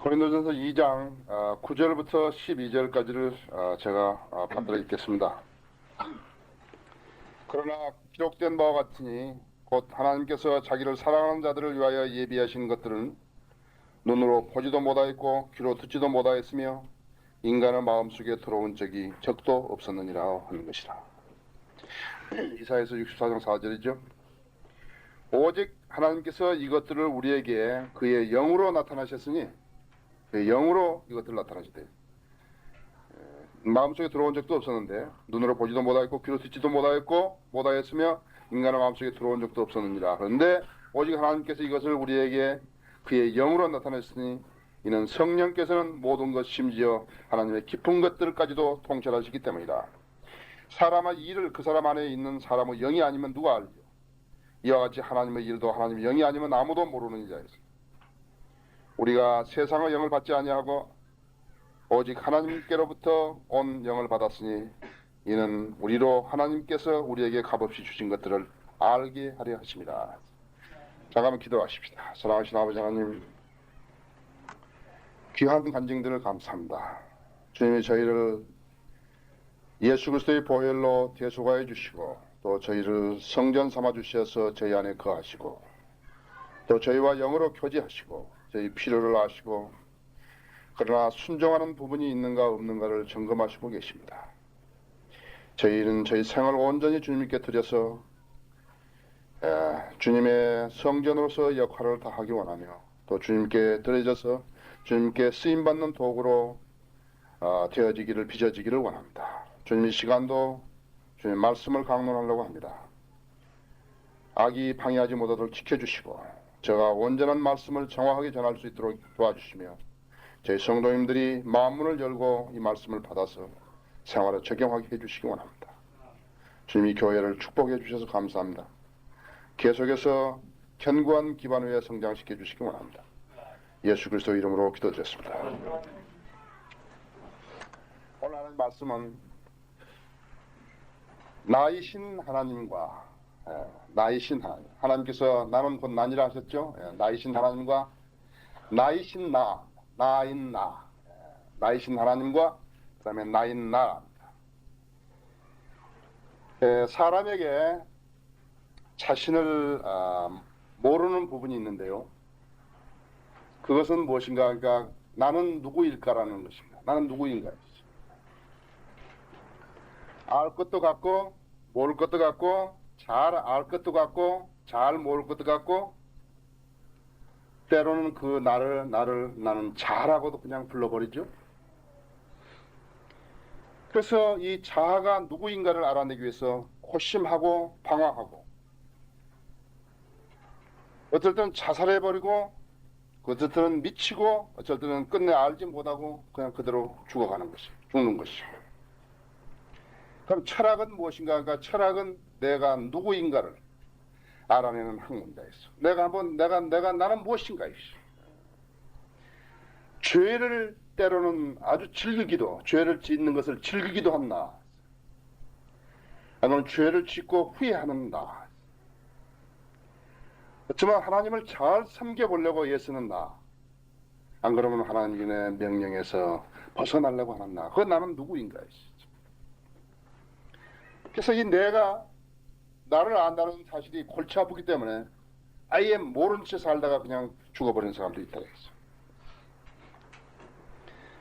고린도전서 2장 9절부터 12절까지를 제가 받들어 읽겠습니다. 그러나 기록된 바와 같으니 곧 하나님께서 자기를 사랑하는 자들을 위하여 예비하신 것들은 눈으로 보지도 못하였고 귀로 듣지도 못하였으며 인간의 마음속에 들어온 적이 적도 없었느니라 하는 것이라. 이사야서 64장 4절이죠. 오직 하나님께서 이것들을 우리에게 그의 영으로 나타나셨으니 그의 영으로 이것들 나타나시대. 마음속에 들어온 적도 없었는데 눈으로 보지도 못하였고 귀로 듣지도 못하였으며 인간의 마음속에 들어온 적도 없었느니라. 그런데 오직 하나님께서 이것을 우리에게 그의 영으로 나타냈으니 이는 성령께서는 모든 것 심지어 하나님의 깊은 것들까지도 통찰하시기 때문이다. 사람의 일을 그 사람 안에 있는 사람의 영이 아니면 누가 알죠? 이와 같이 하나님의 일도 하나님의 영이 아니면 아무도 모르는 자였습니다. 우리가 세상의 영을 받지 아니하고 오직 하나님께로부터 온 영을 받았으니 이는 우리로 하나님께서 우리에게 값없이 주신 것들을 알게 하려 하십니다. 잠깐만 기도하십시다. 사랑하신 아버지 하나님, 귀한 간증들을 감사합니다. 주님이 저희를 예수 그리스도의 보혈로 대속하여 주시고 또 저희를 성전 삼아 주셔서 저희 안에 거하시고 또 저희와 영으로 교제하시고 저희 필요를 아시고 그러나 순종하는 부분이 있는가 없는가를 점검하시고 계십니다. 저희는 저희 생을 온전히 주님께 드려서 주님의 성전으로서 역할을 다하기 원하며 또 주님께 드려져서 주님께 쓰임받는 도구로 되어지기를 빚어지기를 원합니다. 주님 이 시간도 주님의 말씀을 강론하려고 합니다. 악이 방해하지 못하도록 지켜주시고 제가 온전한 말씀을 정확하게 전할 수 있도록 도와주시며 저희 성도님들이 마음문을 열고 이 말씀을 받아서 생활에 적용하게 해주시기 원합니다. 주님이 교회를 축복해 주셔서 감사합니다. 계속해서 견고한 기반 위에 성장시켜 주시기 원합니다. 예수 그리스도 이름으로 기도드렸습니다. 오늘 하는 말씀은 나이신 하나님과 나이신 하나님, 하나님께서 나는 곧 나니라 하셨죠. 나이신 하나님과 나이신 나인 나, 나이신 하나님과 그 다음에 나인 나. 사람에게 자신을 모르는 부분이 있는데요. 그것은 무엇인가? 그러니까 나는 누구일까라는 것입니다. 나는 누구인가? 알 것도 같고 모를 것도 같고 잘 알 것도 같고 잘 모를 것도 같고 때로는 그 나를 나는 잘하고도 그냥 불러버리죠. 그래서 이 자아가 누구인가를 알아내기 위해서 고심하고 방황하고 어떨 때는 자살해버리고 어떨 때는 미치고 어쩔 때는 끝내 알지 못하고 그냥 그대로 죽는 것이죠. 그럼 철학은 무엇인가? 그러니까 철학은 내가 누구인가를 알아내는 학문자였어. 나는 무엇인가? 죄를 때로는 아주 죄를 짓는 것을 즐기기도 한 나. 아니면 죄를 짓고 후회하는 나. 그렇지만 하나님을 잘 섬겨보려고 애쓰는 나. 안 그러면 하나님의 명령에서 벗어나려고 하는 나. 그건 나는 누구인가? 그래서 이 내가 나를 안다는 사실이 골치 아프기 때문에 아예 모른 채 살다가 그냥 죽어버리는 사람도 있다고 했어.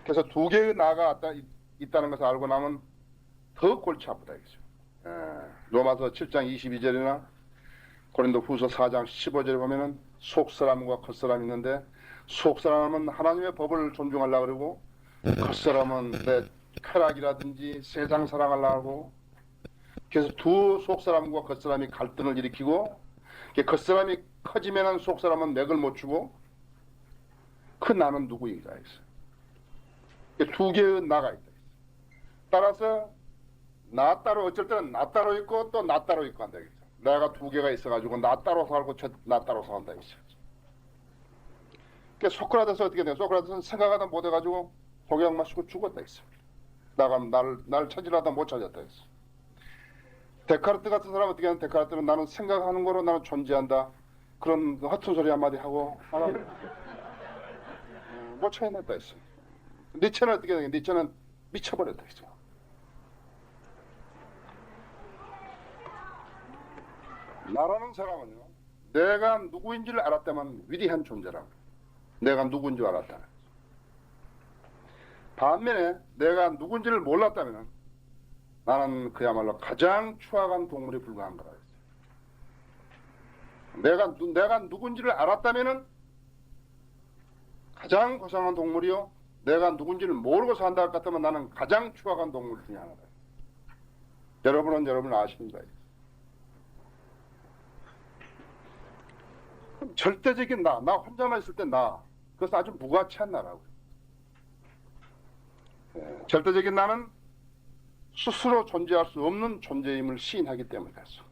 그래서 두 개의 나가 있다는 것을 알고 나면 더 골치 아프다 했죠. 로마서 7장 22절이나 고린도 후서 4장 15절에 보면은 속사람과 겉사람이 있는데 속사람은 하나님의 법을 존중하려고 그러고 겉사람은 내 쾌락이라든지 세상 사랑하려고 하고 그래서 두 속사람과 겉사람이 갈등을 일으키고 겉사람이 커지면 속사람은 맥을 못 추고 그 나는 누구인가 했어. 두 개의 나가 있다. 따라서 나 따로 어쩔 때는 나 따로 있고 또 나 따로 있고 한다. 내가 두 개가 있어가지고 나 따로 살고 나 따로 산다. 소크라테스 어떻게 돼요? 소크라테스는 생각하다 못해가지고 독약 마시고 죽었다 했어. 나를 찾으려다 못 찾았다 했어. 데카르트 같은 사람 어떻게 하는? 데카르트는 나는 생각하는 거로 나는 존재한다. 그런 허튼 소리 한마디 하고 못 해냈다 했어. 니체는 어떻게 되냐? 니체는 미쳐버렸다 했죠. 나라는 사람은요, 내가 누구인지를 알았다면 위대한 존재라고. 내가 누구인지 알았다면. 반면에 내가 누군지를 몰랐다면 나는 그야말로 가장 추악한 동물에 불과한 거라. 내가 누군지를 알았다면은 가장 고상한 동물이요. 내가 누군지를 모르고 산다 할 것 같으면 나는 가장 추악한 동물 중에 하나다. 여러분은 여러분을 아십니다. 절대적인 나 혼자만 있을 때 그것은 아주 무가치한 나라고요. 절대적인 나는 스스로 존재할 수 없는 존재임을 시인하기 때문에 그랬어.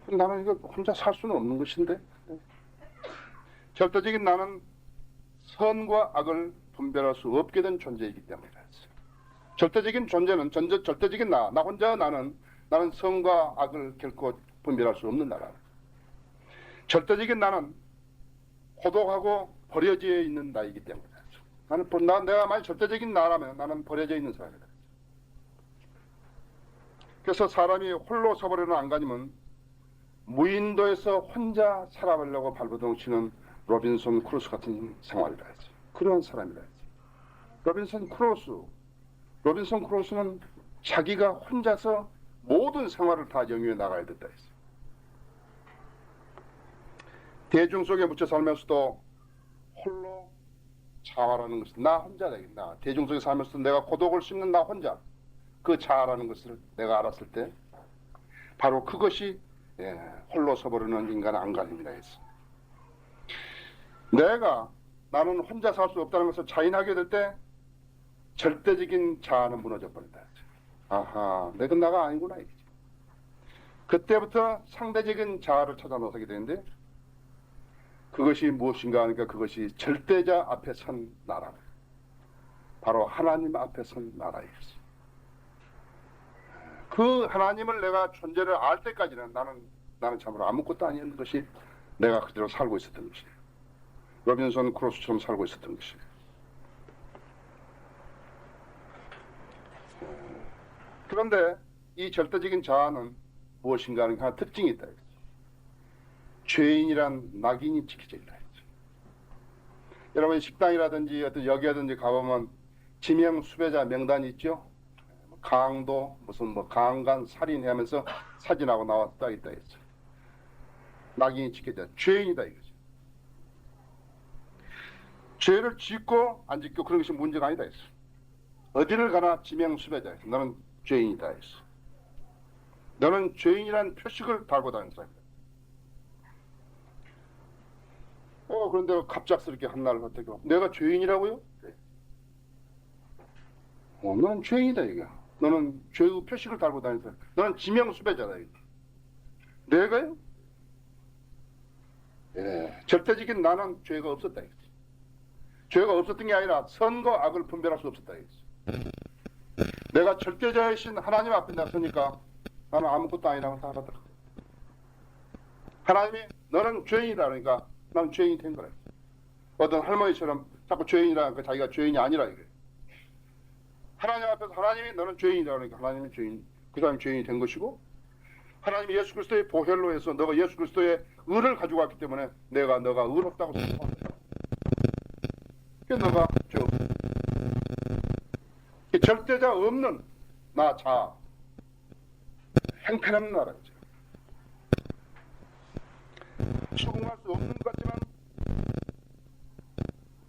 나는 이거 혼자 살 수는 없는 것인데. 절대적인 나는 선과 악을 분별할 수 없게 된 존재이기 때문에 그랬어. 절대적인 존재는 절대적인 나 혼자 나는 선과 악을 결코 분별할 수 없는 나라. 절대적인 나는 고독하고 버려져 있는 나이기 때문에 내가 만약 절대적인 나라면 나는 버려져 있는 사람이다. 그래서 사람이 홀로 서버리는 안간힘은 무인도에서 혼자 살아가려고 발버둥 치는 로빈son 크루소 같은 생활이라 했지. 그런 사람이라 했지. 로빈son 크루소는 자기가 혼자서 모든 생활을 다 영위해 나가야 됐다 했어. 대중 속에 묻혀 살면서도 홀로 자아라는 것은 나 혼자다. 대중 속에 살면서도 내가 고독을 씹는 나 혼자, 그 자아라는 것을 내가 알았을 때 바로 그것이 홀로 서버리는 인간의 안간힘이라 했어. 나는 혼자 살 수 없다는 것을 자인하게 될 때 절대적인 자아는 무너져 버린다. 아하, 내가 나가 아니구나 이거지. 그때부터 상대적인 자아를 찾아 나서게 되는데 그것이 무엇인가 하니까 그것이 절대자 앞에 선 나라. 바로 하나님 앞에 선 나라였어. 그 하나님을 내가 존재를 알 때까지는 나는 참으로 아무것도 아니었는 것이 내가 그대로 살고 있었던 것이에요. 로빈son 크루소처럼 살고 있었던 것이에요. 그런데 이 절대적인 자아는 무엇인가 하는 하나 특징이 있다. 죄인이란 낙인이 찍혀져 있다. 여러분 식당이라든지 어떤 여기라든지 가보면 지명 수배자 명단이 있죠. 강도 무슨 강간 살인하면서 사진하고 나왔다 있다 했죠. 낙인이 찍혀져 죄인이다 이거죠. 죄를 짓고 안 짓고 그런 것이 문제가 아니다 했어. 어디를 가나 지명 수배자 했어. 너는 죄인이다 했어. 너는 죄인이라는 표식을 달고 다니는 사람이다. 그런데 갑작스럽게 한날 어떻게 내가 죄인이라고요? 네. 너는 죄인이다 이거. 너는 죄의 표식을 달고 다니는 사람. 너는 지명 수배자다 이거. 내가요? 절대적인 나는 죄가 없었다 이거지. 죄가 없었던 게 아니라 선과 악을 분별할 수 없었다 이거지. 내가 절대자이신 하나님 앞에 나서니까 나는 아무것도 아니라고 다 알아들어. 하나님이 너는 죄인이다 그러니까 나는 죄인이 된 거라. 어떤 할머니처럼 자꾸 죄인이라니까 자기가 죄인이 아니라 이래. 하나님 앞에서 하나님이 너는 죄인이다 그러니까 하나님이 죄인, 그 사람이 죄인이 된 것이고 하나님이 예수 그리스도의 보혈로 해서 너가 예수 그리스도의 의를 가지고 왔기 때문에 너가 의롭다고 생각한다. 그러니까 너가 죄 없어. 절대자 없는 나 자아. 행편없는 나라죠. 수긍할 수 없는 것 같지만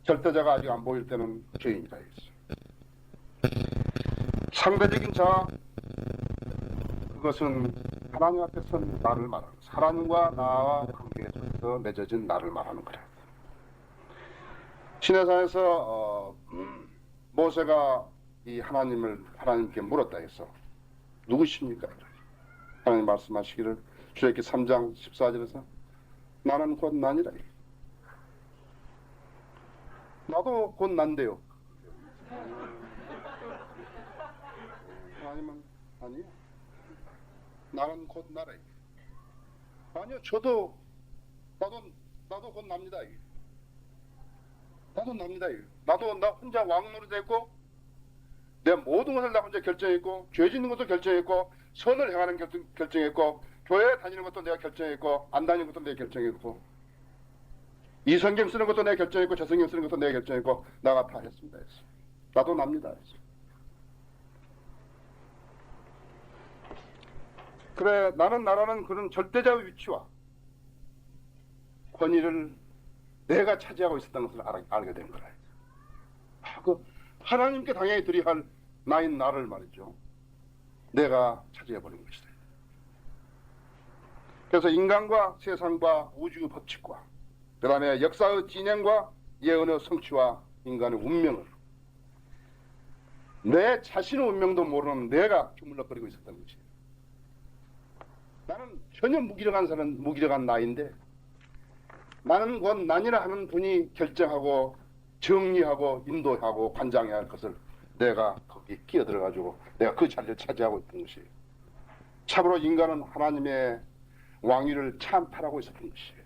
절대자가 아직 안 보일 때는 죄인이다 했어. 상대적인 자아, 그것은 하나님 앞에 선 나를 말하는 거야. 하나님과 나와 관계에 서 맺어진 나를 말하는 거야. 시내산에서 모세가 이 하나님께 물었다 해서 누구십니까? 하나님 말씀하시기를 출애굽기 3장 14절에서 나는 곧 난이라. 나도 곧 난데요. 하나님은 아니요. 나는 곧 나라. 아니요, 나도 곧 납니다. 난 나도 납니다. 이거. 나도 나 혼자 왕노릇 했고 내 모든 것을 나 혼자 결정했고 죄 짓는 것도 결정했고 선을 행하는 결정했고 교회 다니는 것도 내가 결정했고 안 다니는 것도 내가 결정했고 이 성경 쓰는 것도 내가 결정했고 저 성경 쓰는 것도 내가 결정했고 나가 다 했습니다. 했어. 나도 납니다. 했어. 그래 나는 나라는 그런 절대자의 위치와 권위를 내가 차지하고 있었다는 것을 알게 된 거라. 그 하나님께 당연히 드려야 할 나인 나를 말이죠. 내가 차지해버린 것이다. 그래서 인간과 세상과 우주의 법칙과 그 다음에 역사의 진행과 예언의 성취와 인간의 운명을 내 자신의 운명도 모르는 내가 주물럭거리고 있었던 것이에요. 나는 전혀 무기력한 나인데 나는 곧 난이라 하는 분이 결정하고 정리하고 인도하고 관장해야 할 것을 내가 거기 끼어들어가지고 내가 그 자리를 차지하고 있던 것이에요. 참으로 인간은 하나님의 왕위를 찬탈하고 있었던 것이에요.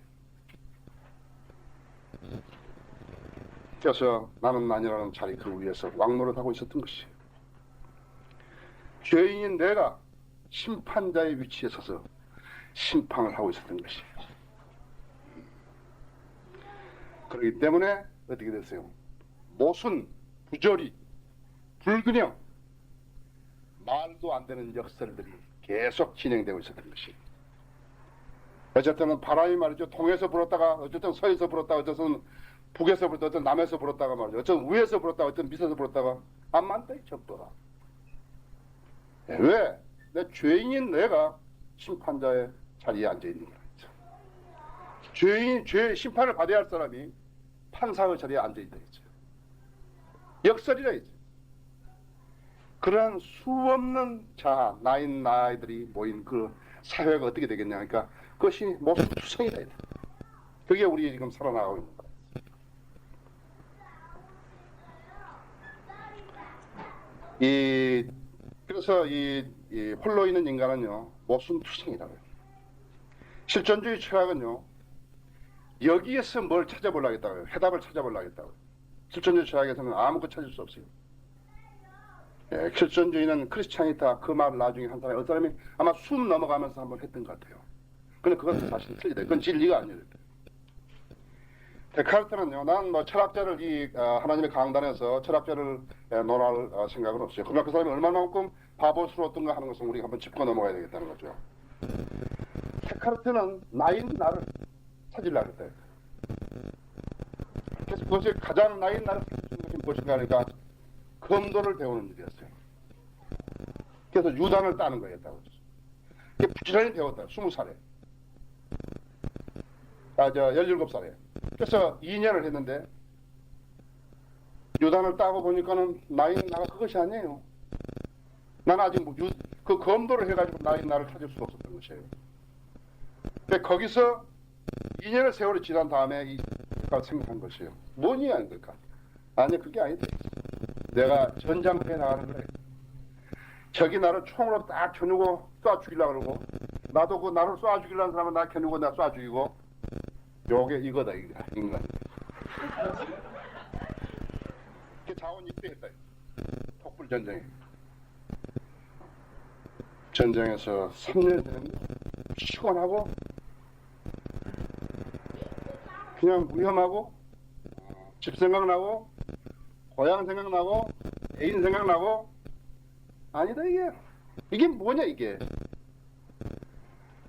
그래서 나는 난이라는 자리 그 위에서 왕노릇하고 있었던 것이에요. 죄인인 내가 심판자의 위치에 서서 심판을 하고 있었던 것이에요. 그렇기 때문에 어떻게 됐어요? 모순, 부조리, 불균형, 말도 안 되는 역설들이 계속 진행되고 있었던 것이에요. 어쨌든 바람이 말이죠. 동에서 불었다가 어쨌든 서에서 불었다가 어쨌든 북에서 불었다가 어쨌든 남에서 불었다가 말이죠. 어쨌든 위에서 불었다가 어쨌든 밑에서 불었다가 안 맞다 이 전부가. 왜? 내 죄인인 내가 심판자의 자리에 앉아 있는 거야. 죄 심판을 받아야 할 사람이 판사의 자리에 앉아 있다 했죠. 역설이라 했죠. 그러한 수없는 나인 나이들이 모인 그 사회가 어떻게 되겠냐 하니까 그것이 모두 투성이다 했다. 그게 우리 지금 살아나가고 있는 거야. 그래서 이 홀로 있는 인간은요 모순투성이라고요. 실존주의 철학은요 여기에서 뭘 찾아보려고 했다고요. 해답을 찾아보려고 했다고요. 실존주의 철학에서는 아무것도 찾을 수 없어요. 예, 실존주의는 크리스찬이다 그 말을 나중에 한 사람이 어떤 사람이 아마 숨 넘어가면서 한번 했던 것 같아요. 근데 그건 사실 틀리다. 그건 진리가 아니에요. 데카르트는요, 난 뭐 철학자를 하나님의 강단에서 철학자를 논할 생각은 없어요. 그러나 그 사람이 얼마만큼 바보스러웠던가 하는 것은 우리가 한번 짚고 넘어가야 되겠다는 거죠. 데카르트는 나인 나를 찾으려고 했다. 그래서 그것이 가장 나인 나를 찾는 것이 무엇인가 하니까 검도를 배우는 일이었어요. 그래서 유단을 따는 거였다고. 부지런히 배웠다. 20살에. 17살에. 그래서 2년을 했는데 유단을 따고 보니까는 나인 나가 그것이 아니에요. 나는 아직 그 검도를 해가지고 나인 나를 찾을 수 없었던 것이에요. 근데 거기서 2년의 세월이 지난 다음에 이가 생각한 것이에요. 뭐니 아닌 걸까? 아니 그게 아니다. 내가 전장터에 나가는 거래. 적이 나를 총으로 딱 겨누고 쏴 죽이려고 그러고 나도 그 나를 쏴 죽이려는 사람은 나 겨누고 나 쏴 죽이고 요게 이거다 인간. 그 자원 입대했다. 폭불 전쟁에. 전쟁에서 3년 되는데 시원하고 그냥 위험하고 집 생각나고 고향 생각나고 애인 생각나고 아니다 이게 뭐냐 이게.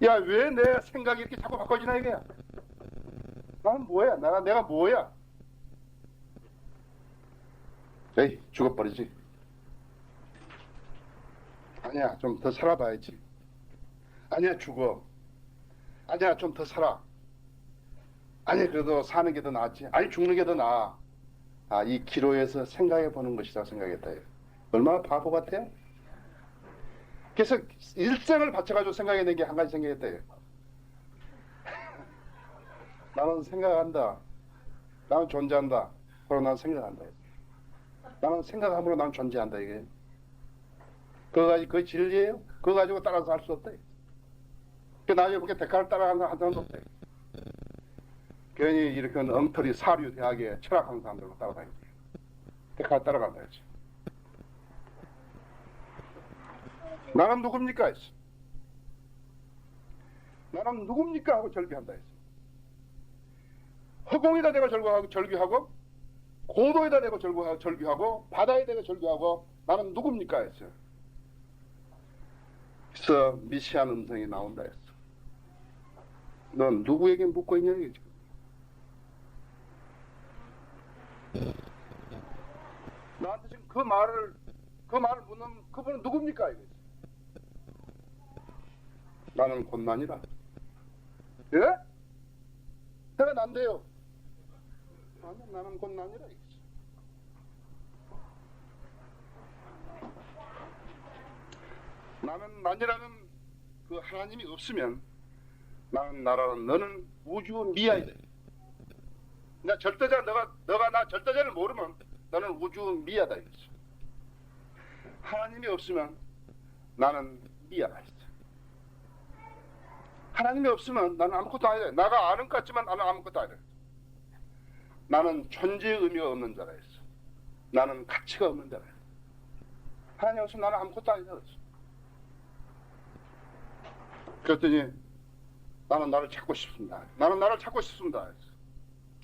야 왜 내 생각이 이렇게 자꾸 바꿔지나 이게. 나는 뭐야 내가 뭐야. 에이 죽어버리지. 아니야 좀 더 살아봐야지. 아니야 죽어. 아니야 좀 더 살아. 아니 그래도 사는 게 더 낫지. 아니 죽는 게 더 나아. 이 기로에서 생각해 보는 것이라고 생각했다. 얼마나 바보 같아요? 그래서 일생을 바쳐가지고 생각해낸 게 한 가지 생각했다. 나는 생각한다. 나는 존재한다. 그러나 나는 생각한다. 나는 생각함으로 나는 존재한다 이게. 그거 진리예요? 그거 가지고 따라서 할 수 없다. 나중에 그렇게 데카를 따라가는 한 사람도 없다. 괜히 이렇게 엉터리 사류 대학에 철학하는 사람들로 따라다니지. 대가 따라간다 했지. 나는 누굽니까 했어. 나는 누굽니까 하고 절규한다 했어. 허공에다 대고 절규하고 고도에다 대고 절규하고 바다에 대고 절규하고 나는 누굽니까 했어. 그래서 미시한 음성이 나온다 했어. 넌 누구에게 묻고 있냐 이게 지금. 나한테 지금 그 말을 묻는 그분은 누굽니까 이거지. 나는 곤난이라. 예? 내가 난데요. 나는 곤난이라 이거지. 나는 난이라는 그 하나님이 없으면 나는 나라는 너는 우주 미아야 돼. 나 절대자 너가 나 절대자를 모르면 너는 우주 미아다 이거지. 하나님이 없으면 나는 미아다 이거지. 하나님이 없으면 나는 아무것도 아니다. 나가 아는 것 같지만 나는 아무것도 아니다. 나는 존재의 의미가 없는 자라 했어. 나는 가치가 없는 자라 했어. 하나님 없으면 나는 아무것도 아니다 했어. 그랬더니 나는 나를 찾고 싶습니다. 나는 나를 찾고 싶습니다.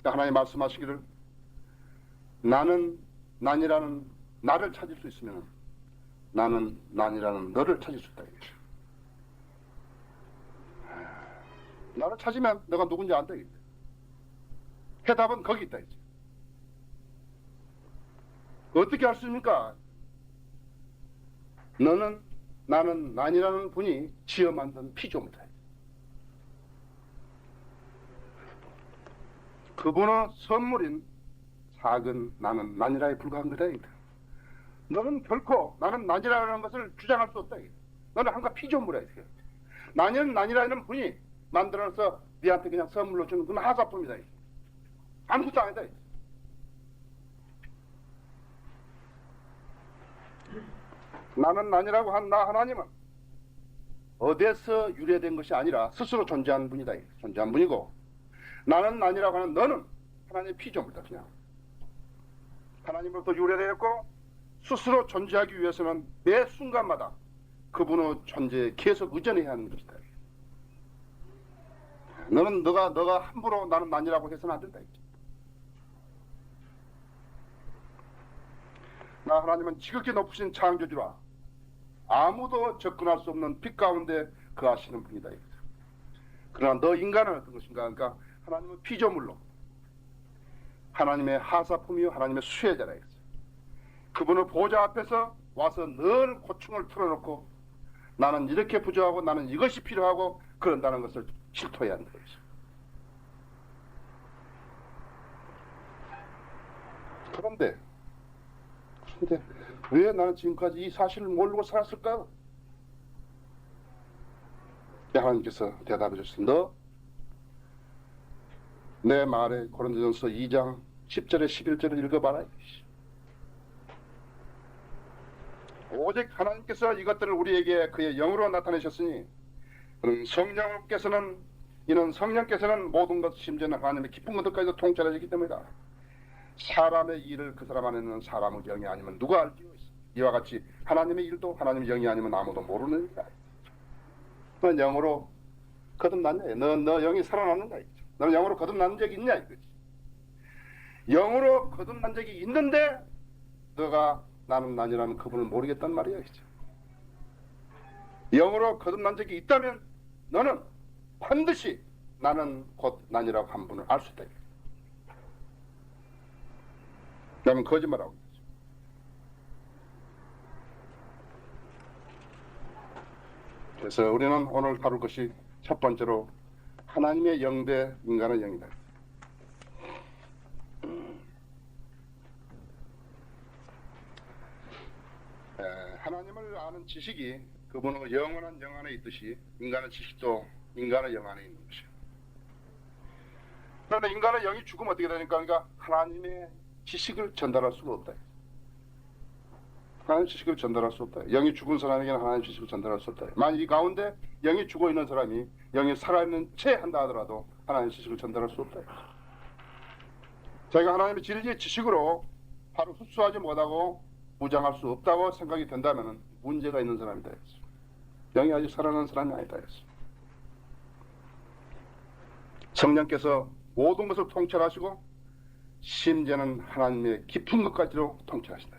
하나님 말씀하시기를 나는 난이라는 나를 찾을 수 있으면 나는 난이라는 너를 찾을 수 있다. 나를 찾으면 너가 누군지 안다. 해답은 거기 있다. 어떻게 할 수 있습니까? 나는 난이라는 분이 지어 만든 피조물이다. 그분의 선물인 작은 나는 난이라에 불과한 거다. 너는 결코 나는 난이라는 것을 주장할 수 없다. 너는 한가 피조물이야. 난이는 난이라는 분이 만들어서 네한테 그냥 선물로 주는 그건 하사품이다. 아무것도 아니다. 나는 난이라고 한 나 하나님은 어디에서 유래된 것이 아니라 스스로 존재한 분이다. 존재한 분이고 나는 난이라고 하는 너는 하나님의 피조물이다. 그냥 하나님으로부터 유래되었고 스스로 존재하기 위해서는 매 순간마다 그분의 존재에 계속 의존해야 하는 것이다. 너는 너가 함부로 나는 난이라고 해서는 안 된다. 나 하나님은 지극히 높으신 창조주라 아무도 접근할 수 없는 빛 가운데 거하시는 분이다. 그러나 너 인간은 어떤 것인가? 그러니까 하나님은 피조물로 하나님의 하사품이요 하나님의 수혜자라 했어요. 그분의 보좌 앞에서 와서 늘 고충을 틀어놓고 나는 이렇게 부족하고 나는 이것이 필요하고 그런다는 것을 실토해야 한다. 그런데 왜 나는 지금까지 이 사실을 모르고 살았을까요? 하나님께서 대답해 주셨습니다. 너 내 말에 고린도전서 2장 10절에 11절을 읽어봐라. 오직 하나님께서 이것들을 우리에게 그의 영으로 나타내셨으니 이는 성령께서는 모든 것 심지어는 하나님의 깊은 것들까지도 통찰하시기 때문이다. 사람의 일을 그 사람 안에 있는 사람의 영이 아니면 누가 알지요? 이와 같이 하나님의 일도 하나님의 영이 아니면 아무도 모르는 일이다. 너 영으로 거듭났냐? 너 영이 살아났는가? 너는 영으로 거듭난 적이 있냐? 이거지. 영으로 거듭난 적이 있는데 너가 나는 난이라는 그분을 모르겠단 말이야. 그죠? 영으로 거듭난 적이 있다면 너는 반드시 나는 곧 난이라고 한 분을 알 수 있다. 그러면 거짓말하고 있죠. 그래서 우리는 오늘 다룰 것이 첫 번째로 하나님의 영 대 인간의 영이다. 하나님을 아는 지식이 그분의 영원한 영 안에 있듯이 인간의 지식도 인간의 영 안에 있는 것이에요. 그런데 인간의 영이 죽으면 어떻게 되니까? 그러니까 하나님의 지식을 전달할 수가 없다. 하나님 지식을 전달할 수 없다. 영이 죽은 사람에게는 하나님 지식을 전달할 수 없다. 만약 이 가운데 영이 죽어 있는 사람이 영이 살아있는 채 한다 하더라도 하나님 지식을 전달할 수 없다. 자기가 하나님의 진리의 지식으로 바로 흡수하지 못하고 무장할 수 없다고 생각이 된다면 문제가 있는 사람이다 했어. 영이 아직 살아난 사람이 아니다 했어. 성령께서 모든 것을 통찰하시고 심지어는 하나님의 깊은 것까지도 통찰하신다.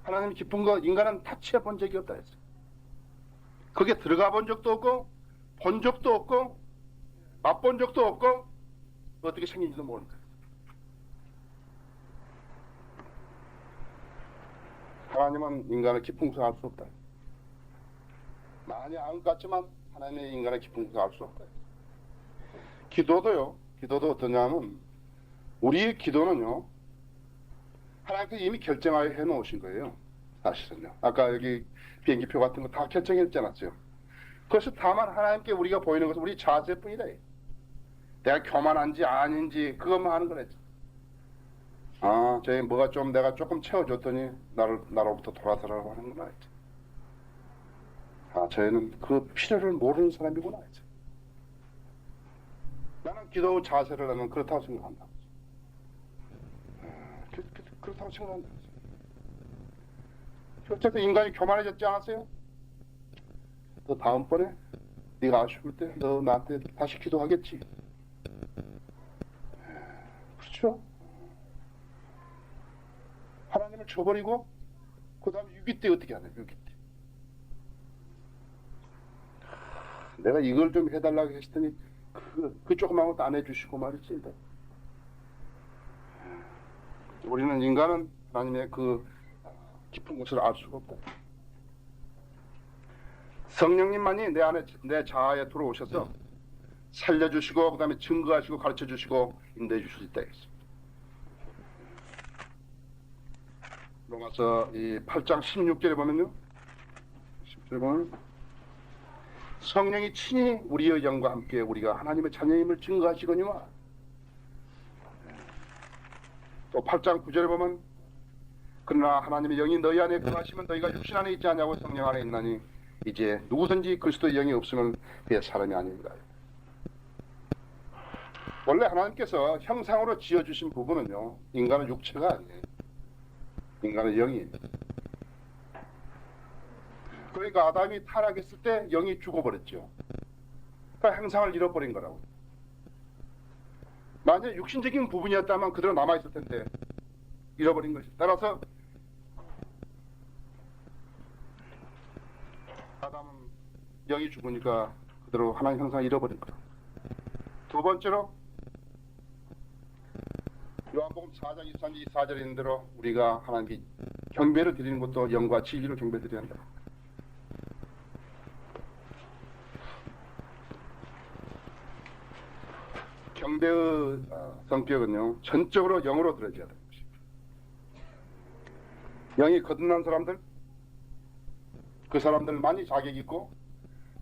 하나님의 깊은 것 인간은 타치해 본 적이 없다 했어. 그게 들어가 본 적도 없고 본 적도 없고 맛본 적도 없고 어떻게 생긴지도 모르는 거예요. 하나님은 인간의 깊은 것을 알 수 없다. 많이 안 같지만 하나님의 인간의 깊은 것을 알 수 없다. 기도도요. 기도도 어떠냐면 우리의 기도는요. 하나님께서 이미 결정하여 해놓으신 거예요. 사실은요. 아까 여기 비행기표 같은 거 다 결정했지 않았어요. 그것이 다만 하나님께 우리가 보이는 것은 우리 자세뿐이다. 내가 교만한지 아닌지 그것만 하는 거랬죠. 아, 쟤 뭐가 좀 내가 조금 채워줬더니 나로부터 돌아서라고 하는구나 했죠. 아, 쟤는 그 필요를 모르는 사람이구나 했죠. 나는 기도 자세를 하면 그렇다고 생각한다. 그렇다고 생각한다. 어쨌든 인간이 교만해졌지 않았어요? 너 다음번에 네가 아쉬울 때 너 나한테 다시 기도하겠지. 그렇죠? 하나님을 쳐버리고 그 다음에 6.2 때 어떻게 하냐. 6.2 때 내가 이걸 좀 해달라고 했더니 그 조그만 것도 안 해주시고 말이지. 우리는 인간은 하나님의 그 깊은 것을 알 수가 없다. 성령님만이 내 안에 내 자아에 들어오셔서 살려주시고 그 다음에 증거하시고 가르쳐주시고 인도해 주실 수 있다 했습니다. 로마서 이 8장 16절에 보면요. 10절에 보면 성령이 친히 우리의 영과 함께 우리가 하나님의 자녀임을 증거하시거니와. 또 8장 9절에 보면 그러나 하나님의 영이 너희 안에 거하시면 너희가 육신 안에 있지 않냐고 성령 안에 있나니 이제 누구든지 그리스도의 영이 없으면 그의 사람이 아닙니다. 원래 하나님께서 형상으로 지어주신 부분은요. 인간은 육체가 아니에요. 인간은 영이에요. 그러니까 아담이 타락했을 때 영이 죽어버렸죠. 그러니까 형상을 잃어버린 거라고. 만약 육신적인 부분이었다면 그대로 남아있을 텐데 잃어버린 것이. 따라서 아담은 영이 죽으니까 그대로 하나님 형상을 잃어버린 거라. 두 번째로 요한복음 4장 23절 24절에 있는 대로 우리가 하나님께 경배를 드리는 것도 영과 진리로 경배드려야 한다. 경배의 성격은요 전적으로 영으로 들어져야 되는 것입니다. 영이 거듭난 사람들, 그 사람들만이 자격 있고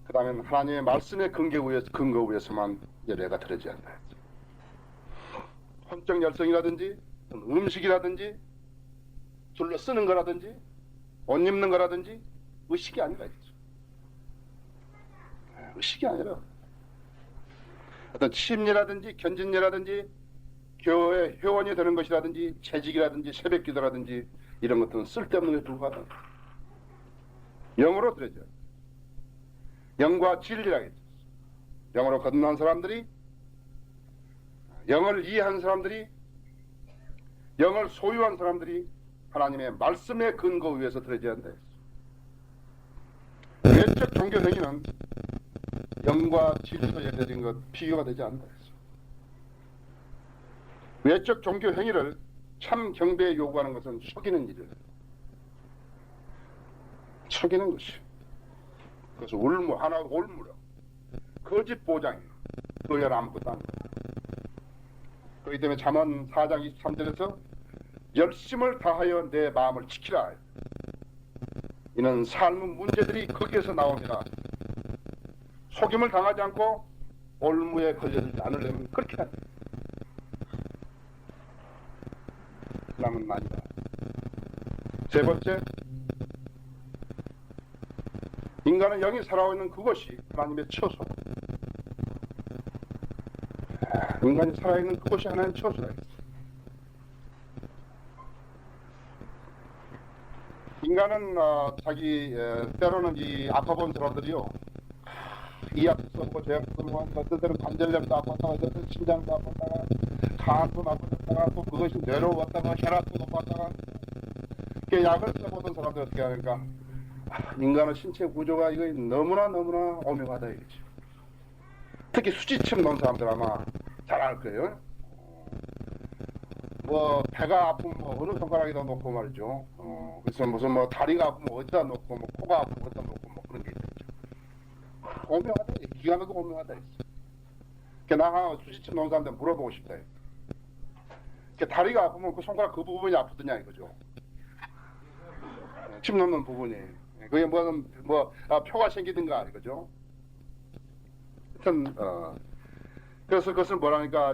그 다음에 하나님의 말씀의 근거 위에서만 예배가 드려져야 한다. 혼적 열성이라든지 음식이라든지 둘러 쓰는 거라든지 옷 입는 거라든지 의식이 아니라 있죠. 의식이 아니라 어떤 심리라든지 견진례라든지 교회 회원이 되는 것이라든지 재직이라든지 새벽기도라든지 이런 것들은 쓸데없는 것에 불과하다. 영으로 드려져요. 영과 진리라겠죠. 영으로 거듭난 사람들이, 영을 이해한 사람들이, 영을 소유한 사람들이 하나님의 말씀의 근거 위에서 드려져야 한다. 외적 종교 행위는 영과 진리로 예배드린 것 비교가 되지 않는다. 외적 종교 행위를 참 경배에 요구하는 것은 속이는 일이에요. 속이는 것이. 그래서 하나 올무려 거짓 보장이에요. 그걸 아무것도 안 해요. 그렇기 때문에 잠언 4장 23절에서 열심을 다하여 내 마음을 지키라. 이는 삶의 문제들이 거기에서 나옵니다. 속임을 당하지 않고 올무에 걸려들지 않으려면 그렇게 해야 돼요. 남은 아니다. 세 번째, 인간은 영이 살아오고 있는 그것이 하나님의 처소. 인간이 살아있는 그것이 하나님의 처소다. 인간은 자기 때로는 이 아파본 사람들이요, 이 아프서 뭐 저 아프서 뭐 어떤 때는 관절염도 아팠다가 어떤 때는 심장도 아팠다가 간도 나빴다가 또 그것이 뇌로웠다가 혈압도 높았다가 그 약을 써보던 사람들 어떻게 하니까 인간의 신체 구조가 이거 너무나 오묘하다 이거지. 특히 수지침 놓은 사람들 아마 잘 알 거예요. 뭐 배가 아프면 뭐 어느 손가락에다 놓고 말이죠. 그래서 무슨 뭐 다리가 아프면 어디다 놓고 뭐 코가 아프면 어디다 놓고 뭐 그런 게 있죠. 오묘하다. 기가 막히고 오묘하다 했어. 나가 수지침 놓은 사람한테 물어보고 싶다. 다리가 아프면 그 손가락 그 부분이 아프더냐 이거죠. 침 놓는 부분이. 그게 표가 생기든가 이거죠. 하여튼 그래서 그것을 뭐라니까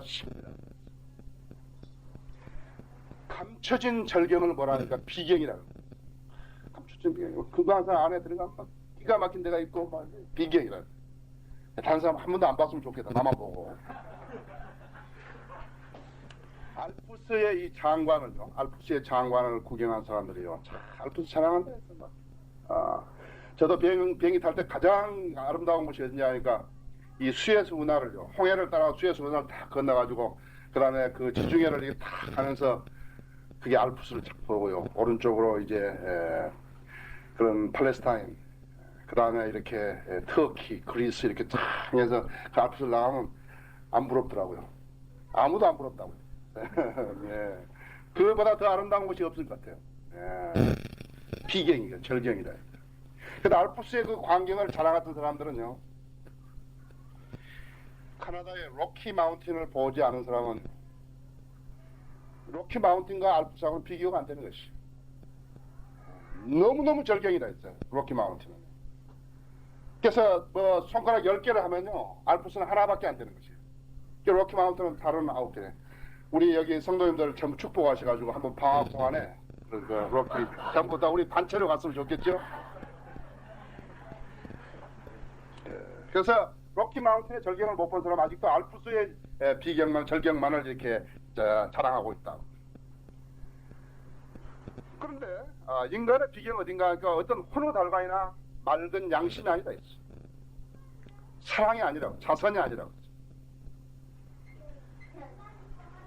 감춰진 절경을 뭐라니까 비경이라고. 감춰진 비경. 그거 항상 안에 들어가면 기가 막힌 데가 있고 막 비경이라고. 다른 사람 한 번도 안 봤으면 좋겠다. 나만 보고. 알프스의 이 장관을요. 알프스의 장관을 구경한 사람들이요. 참, 알프스 찬양한다 했어 막. 저도 비행기 탈 때 가장 아름다운 곳이 어디냐 하니까 이 수에스 운하를요. 홍해를 따라 수에스 운하를 다 건너가지고 그 다음에 그 지중해를 이렇게 다 가면서 그게 알프스를 쫙 보고요. 오른쪽으로 이제 그런 팔레스타인, 그 다음에 이렇게 터키, 그리스 이렇게 쫙 해서 그 알프스를 나가면 안 부럽더라고요. 아무도 안 부럽다고요. 예. 그거보다 더 아름다운 곳이 없을 것 같아요. 예. 비경이다, 절경이다. 근데 알프스의 그 광경을 자랑했던 사람들은요, 카나다의 로키 마운틴을 보지 않은 사람은 로키 마운틴과 알프스하고는 비교가 안 되는 것이. 너무너무 절경이다 했어요. 로키 마운틴은. 그래서 뭐 손가락 10개를 하면요, 알프스는 하나밖에 안 되는 것이에요. 로키 마운틴은 다른 9개. 우리 여기 성도님들 전부 축복하셔가지고 한번 방학 동안에 그 로키 전부 다 우리 단체로 갔으면 좋겠죠. 그래서 로키 마운틴의 절경을 못 본 사람 아직도 알프스의 절경만을 이렇게 자랑하고 있다. 그런데 인간의 비경 어딘가 하니까 어떤 훈우달가이나 맑은 양심이 아니다 했어. 사랑이 아니라고, 자선이 아니라고.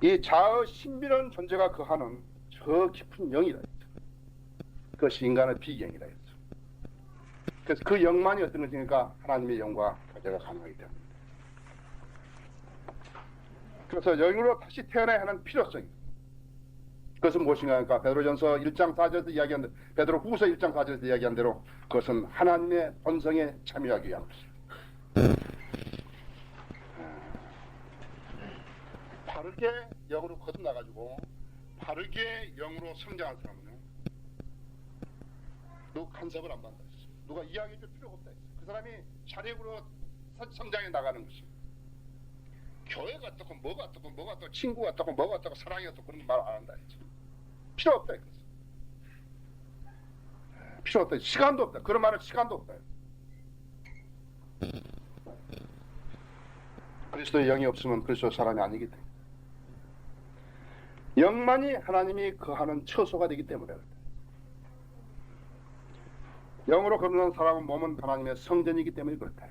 이 자의 신비로운 존재가 거하는 저 깊은 영이라 했죠. 그것이 인간의 비경이라 했죠. 그래서 그 영만이 어떤 것이니까 하나님의 영과 교제가 가능하기 때문에. 그래서 영으로 다시 태어나야 하는 필요성이. 그것은 무엇인가 하니까 베드로전서 1장 4절에서 이야기한 대로, 베드로후서 1장 4절에서 이야기한 대로 그것은 하나님의 본성에 참여하기 위한 것입니다. 바르게 영으로 거듭나가지고 바르게 영으로 성장한 사람은요, 누구 간섭을 안 받는다 했어. 누가 이야기해줄 필요가 없다 했어. 그 사람이 자력으로 성장해 나가는 것이. 교회가 어떻고 뭐가 어떻고 뭐가 어떻고 친구가 어떻고 뭐가 어떻고 사랑이 어떻고 그런 말 안 한다 했지. 필요 없다 했어. 필요 없다. 시간도 없다. 그런 말은 시간도 없다. 그리스도의 영이 없으면 그리스도의 사람이 아니기 때문에. 영만이 하나님이 거하는 처소가 되기 때문에 그렇다. 영으로 거듭난 사람은 몸은 하나님의 성전이기 때문에 그렇다.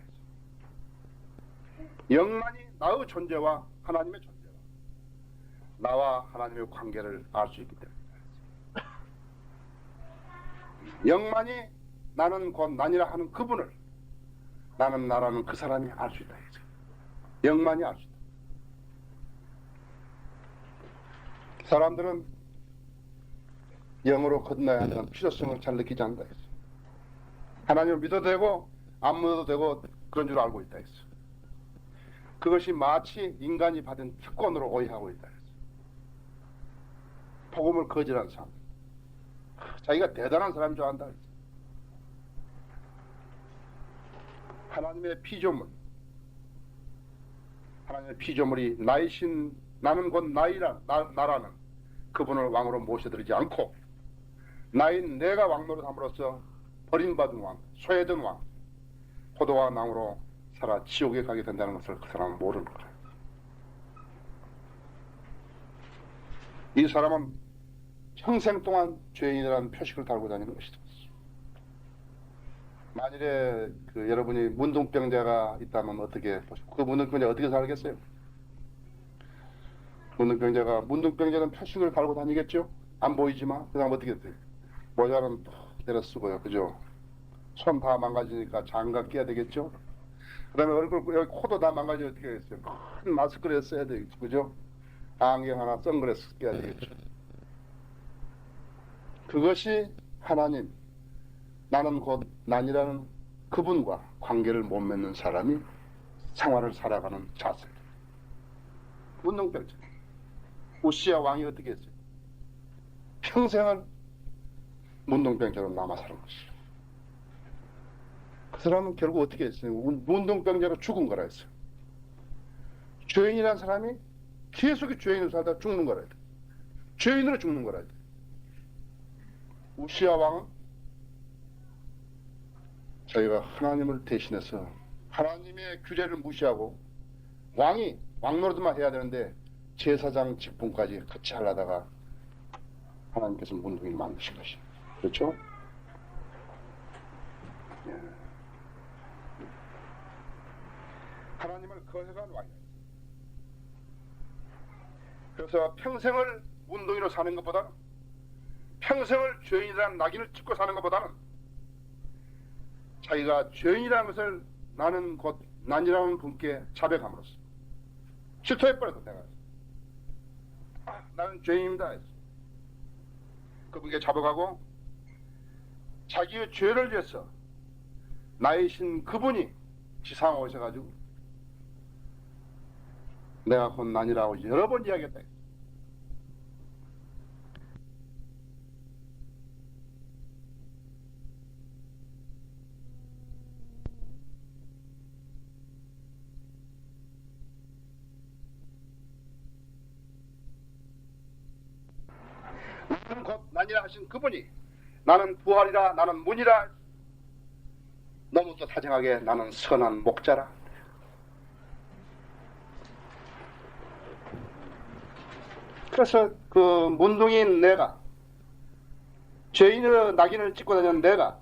영만이 나의 존재와 하나님의 존재와 나와 하나님의 관계를 알 수 있기 때문에. 영만이 나는 곧 나니라 하는 그분을, 나는 나라는 그 사람이 알 수 있다. 영만이 알 수 있다. 사람들은 영으로 거듭나야 하는 필요성을 잘 느끼지 않는다 했어. 하나님을 믿어도 되고 안 믿어도 되고 그런 줄 알고 있다 했어. 그것이 마치 인간이 받은 특권으로 오해하고 있다 했어. 복음을 거절한 사람, 자기가 대단한 사람인 줄 안다 했어. 하나님의 피조물, 하나님의 피조물이 나이신, 나는 곧 나라는 그분을 왕으로 모셔드리지 않고 나인 내가 왕노릇 함으로써 버림받은 왕, 소외된 왕, 포도와 낭으로 살아 지옥에 가게 된다는 것을 그 사람은 모르는 거예요. 이 사람은 평생 동안 죄인이라는 표식을 달고 다니는 것이다. 만일에 여러분이 문둥병자가 있다면 어떻게 보십니까? 그 문둥병자가 어떻게 살겠어요? 문둥병자는 표식을 달고 다니겠죠? 안 보이지만 그 다음 어떻게 돼요? 모자는 또 내려 쓰고요, 그죠? 손 다 망가지니까 장갑 끼야 되겠죠? 그 다음에 얼굴, 여기 코도 다 망가지면 어떻게 하겠어요? 큰 마스크를 써야 되겠죠, 그죠? 안경 하나, 선글라스 끼야 되겠죠? 그것이 하나님, 나는 곧 난이라는 그분과 관계를 못 맺는 사람이 생활을 살아가는 자세입니다. 문둥병자. 우시아 왕이 어떻게 했어요? 평생을 문둥병자로 남아 사는 것이죠. 그 사람은 결국 어떻게 했어요? 문둥병자로 죽은 거라 했어요. 죄인이라는 사람이 계속 죄인으로 살다 죽는 거라 했어요. 죄인으로 죽는 거라 했어요. 우시아 왕은 자기가 하나님을 대신해서 하나님의 규례를 무시하고 왕 노릇만 해야 되는데 제사장 직분까지 같이 하려다가 하나님께서 문둥이를 만드신 것이죠. 그렇죠? 예. 하나님을 거역한 왕이에요. 그래서 평생을 문둥이로 사는 것보다는, 평생을 죄인이라는 낙인을 찍고 사는 것보다는 자기가 죄인이라는 것을 나는 곧 난이라는 분께 자백함으로써 실토해버려서 내가 나는 죄인입니다 했어. 그분께 자백하고 자기의 죄를 위해서 나이신 그분이 지상에 오셔가지고 내가 곧 난이라고 여러 번 이야기했다. 나는 곧 난이라 하신 그분이 나는 부활이라, 나는 문이라, 너무 또 다정하게 나는 선한 목자라. 그래서 그 문둥이인 내가, 죄인의 낙인을 찍고 다니는 내가,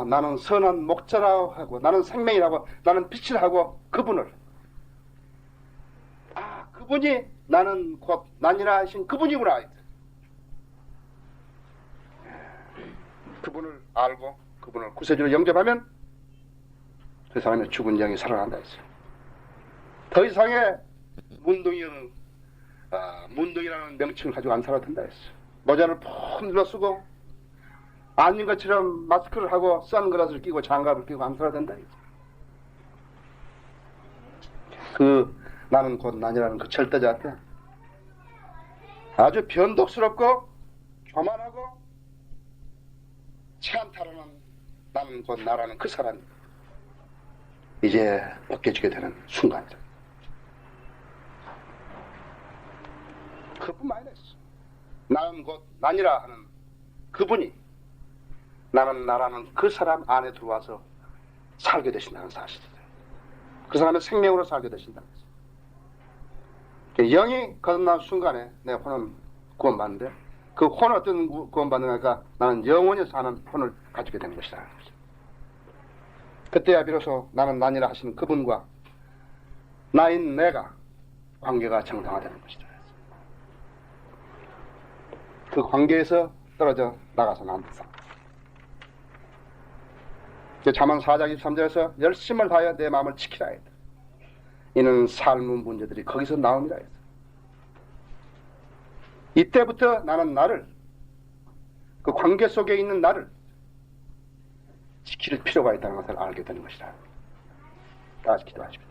나는 선한 목자라고 하고, 나는 생명이라고, 나는 빛이라고 그분을, 그분이 나는 곧 난이라 하신 그분이구나. 그분을 알고 그분을 구세주로 영접하면 그 사람의 죽은 영이 살아난다 했어요. 더 이상의 문둥이라는 명칭을 가지고 안 살아도 된다 했어요. 모자를 푹 눌러 쓰고 아닌 것처럼 마스크를 하고 선글라스를 끼고 장갑을 끼고 안 살아도 된다 했어요. 나는 곧 난이라는 그 절대자한테 아주 변덕스럽고 교만하고 찬탈하는 나는 곧 나라는 그 사람이 이제 벗겨지게 되는 순간이다. 그뿐만 아니라 나는 곧 난이라 하는 그분이 나는 나라는 그 사람 안에 들어와서 살게 되신다는 사실이다. 그 사람의 생명으로 살게 되신다는 것이다. 영이 거듭난 순간에 내 혼은 구원받는데 그 혼은 어떤 구원받는가? 나는 영원히 사는 혼을 가지게 되는 것이다. 그때야 비로소 나는 난이라 하시는 그분과 나인 내가 관계가 정상화되는 것이다. 그 관계에서 떨어져 나가서는 안 된다. 잠언 4장 23절에서 열심을 다하여 내 마음을 지키라 했다. 이는 삶의 문제들이 거기서 나옵니다. 이때부터 나는 나를, 그 관계 속에 있는 나를 지킬 필요가 있다는 것을 알게 되는 것이다. 다 같이 기도하십시오.